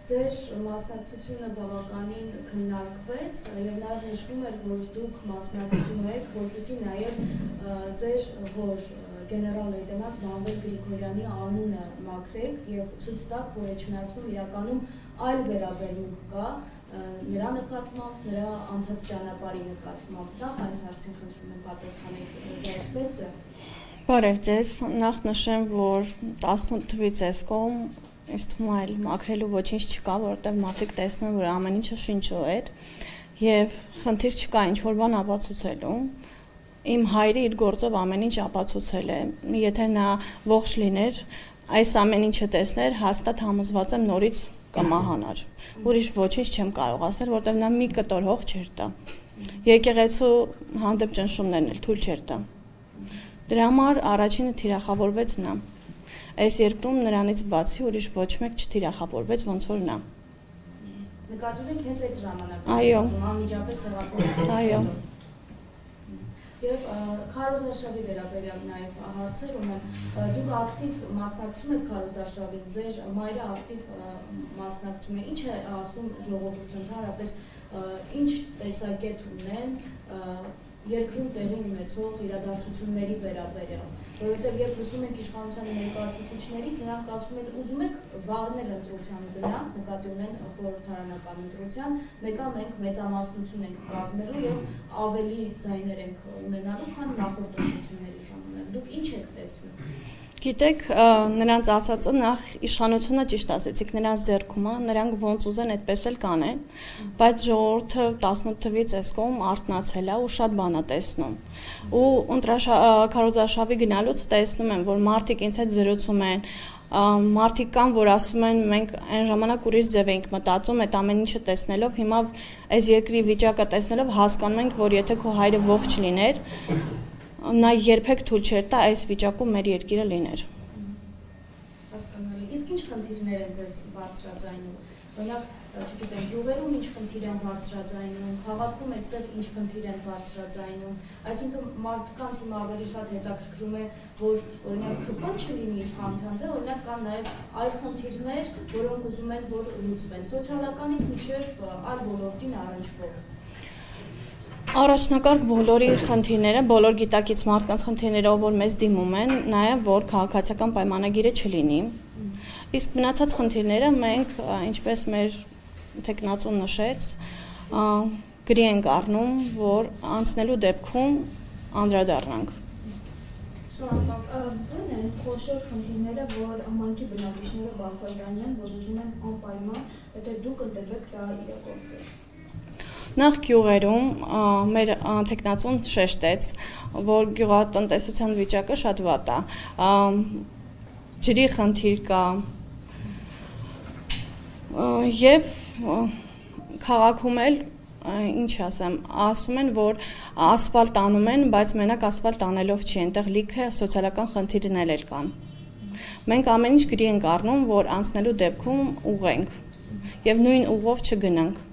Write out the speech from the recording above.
Ձեր մասնակցությունը բավականին քննարկվեց եւ նաեւ նշվում էր, որ դուք մասնակցում եք, որպեսզի նաեւ ձեր հոր գեներալ-լեյտենանտ Մամվել Գրիգորյանի անունը մաքրեք եւ ցույց տաք, որ Էջմիածնում իրականում այլ վերաբերմունք կա նրա նկատմամբ, նրա անցած ճանապարհի նկատմամբ։ Նախ այս հարցին խնդրում եմ պատասխանեք ձերպես։ Բարև ձեզ, նախ նշեմ, որ 18 թվից այս կողմ ինձ թվում է մաքրելու ոչինչ չկա, որովհետև մարդիկ տեսնում են, որ ամեն ինչը շինչու էր եւ խնդիր չկա ինչ-որ բան ապացուցելու։ Իմ հայրը իր գործով ամեն ինչ ապացուցել է։ Եթե նա ողջ լիներ, այս ամեն ինչը տեսներ, հաստատ համոզված եմ նորից կմահանար։ Ուրիշ ոչինչ չեմ կարող ասել, որովհետև նա մի կտոր հող չէր տա։ Եկեղեցու հանդեպ ճնշումներն էլ թույլ չէր տա։ Դրա համար առաջինը թիրախավորվեց նա։ Այս երկրում նրանից բացի ուրիշ ոչ մեկ չթիրախավորվեց, ոնց որ նա։ Նկատում եք հենց այդ ժամանակում։ Այո։ Անմիջապես հեղափոխություն։ Այո։ Եվ քարոզարշավի վերաբերյալ նաև հարցեր ունեմ։ Դուք ակտիվ մասնակցում եք քարոզարշավին, ձեր մայրը ակտիվ մասնակցում է։ Ինչ է ասում ժողովուրդը ընդհանրապես, ինչ տեսակետ ունեն երկրում տեղի ունեցող իրադարձությունների վերաբերյալ, որովհետև երբ լսում ենք իշխանության ներկայացուցիչներից, նրանք ասում են ուզում եք վաղն էլ ընտրության գնանք, նկատի ունեն խորհրդարանական ընտրության, մեկը մենք մեծամասնություն ենք կազմելու եւ ավելի ձայներ ենք ունենալու, քան նախորդ ընտրությունների ժամանակ։ Դուք ինչ եք տեսնում։ Գիտեք, նրանց ասածը նախ իշխանությունը ճիշտ ասեցիք, նրանց ձեռքում է, նրանք ոնց ուզեն այդպես էլ կանեն, բայց ժողովուրդը 18 թվից այս կողմ արթնացել է ու շատ բան է տեսնում։ Ու քարոզարշավի գնալուց տեսնում եմ, որ մարդիկ ինձ հետ զրուցում են, մարդիկ կան, որ ասում են մենք այն ժամանակ ուրիշ ձև էինք մտածում, այդ ամեն ինչը տեսնելով, հիմա այս երկրի վիճակը տեսնելով հասկանում ենք, որ եթե քո հայրը ողջ լիներ, նա երբեք թույլ չէր տա այս վիճակում մեր երկիրը լիներ։ Հասկանալի։ Իսկ ինչ խնդիրներ են ձեզ բարձրաձայնում։ Օրինակ, չգիտեմ, յուղերում ինչ խնդիր են բարձրաձայնում, քաղաքում այստեղ ինչ խնդիր են բարձրաձայնում։ Այսինքն մարդկանց հիմա ավելի շատ հետաքրքրում է, որ օրինակ ՀՊ չլինի իշխանության, թե օրինակ կան նաև այլ խնդիրներ, որոնք ուզում են, որ լուծվեն։ Սոցիալականից մինչև այլ ոլորտին առնչվող։ Առաջնակարգ բոլորի խնդիրները, բոլոր գիտակից մարդկանց խնդիրները, որ մեզ դիմում են, նաև որ քաղաքացիական պայմանագիրը չլինի։ Իսկ մնացած խնդիրները մենք, ինչպես մեր թեկնածուն նշեց, գրի ենք առնում, որ անցնելու դեպքում անդրադառնանք։ Ո՞րն են խոշոր խնդիրները, որ համայնքի բնակիչները բացատրում են, որ ուզում են անպայման, եթե դուք ընտրվեք դա իրագործել։ Նախ գյուղերում մեր թեկնածուն շեշտեց, որ գյուղատնտեսության վիճակը շատ վատ է, ջրի խնդիր կա եւ քաղաքում էլ ինչ ասեմ, ասում են, որ ասֆալտ անում են, բայց մենակ ասֆալտ անելով չի, այնտեղ լիքը սոցիալական խնդիրներ էլ կան։ Մենք ամեն ինչ գրի ենք առնում, որ անցնելու դեպքում ուղենք եւ նույն ուղով չգնանք։